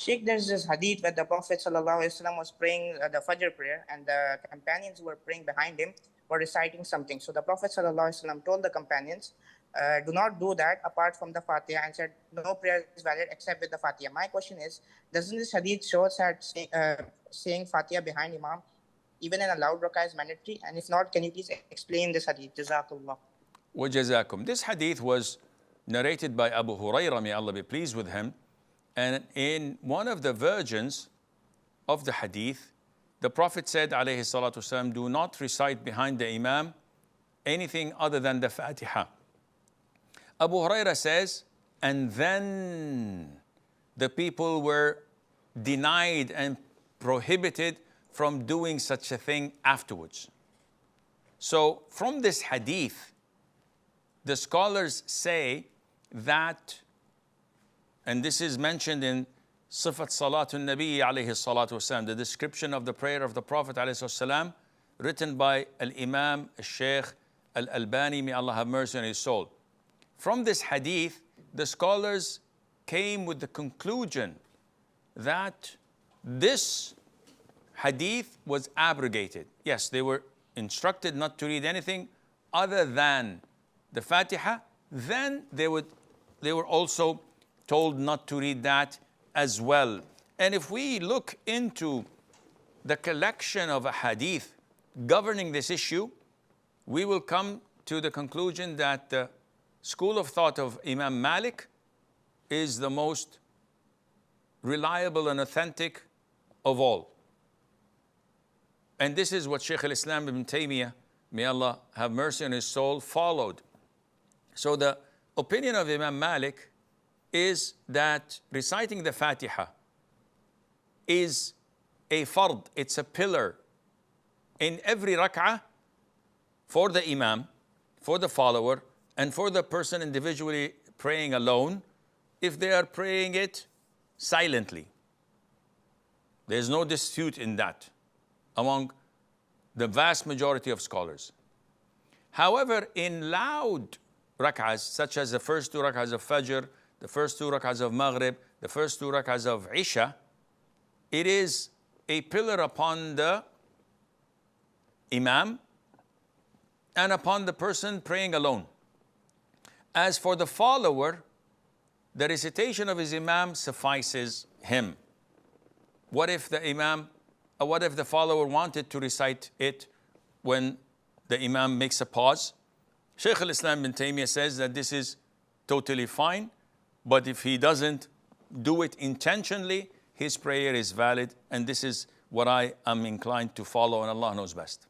Sheikh, there's this hadith where the Prophet ﷺ was praying the Fajr prayer, and the companions who were praying behind him were reciting something. So the Prophet ﷺ told the companions, do not do that apart from the Fatiha, and said no prayer is valid except with the Fatiha. My question is, doesn't this hadith show that saying Fatiha behind Imam, even in a loud rak'ah, is mandatory? And if not, can you please explain this hadith? Jazakallah. Wa jazakum. This hadith was narrated by Abu Hurairah, may Allah be pleased with him. And in one of the versions of the hadith, the Prophet said, alayhi salatu wasalam, do not recite behind the Imam anything other than the Fatiha. Abu Hurairah says, and then the people were denied and prohibited from doing such a thing afterwards. So from this hadith, the scholars say that, and this is mentioned in Sifat Salatun Nabi alayhi salatu wasalam, the description of the prayer of the Prophet alayhi salam, written by Al-Imam Sheikh Al-Albani, may Allah have mercy on his soul. From this hadith, the scholars came with the conclusion that this hadith was abrogated. Yes, they were instructed not to read anything other than the Fatiha. Then they were also told not to read that as well. And if we look into the collection of a hadith governing this issue, we will come to the conclusion that the school of thought of Imam Malik is the most reliable and authentic of all. And this is what Sheikh al-Islam ibn Taymiyyah, may Allah have mercy on his soul, followed. So the opinion of Imam Malik is that reciting the Fatiha is a fard, it's a pillar in every rak'ah for the Imam, for the follower, and for the person individually praying alone, if they are praying it silently. There's no dispute in that among the vast majority of scholars. However, in loud rak'ahs, such as the first two rak'ahs of Fajr, the first two rak'ahs of Maghrib, the first two rak'ahs of Isha, it is a pillar upon the Imam and upon the person praying alone. As for the follower, the recitation of his Imam suffices him. What if the follower wanted to recite it when the Imam makes a pause? Shaykh al-Islam ibn Taymiyyah says that this is totally fine, but if he doesn't do it intentionally, his prayer is valid, and this is what I am inclined to follow, and Allah knows best.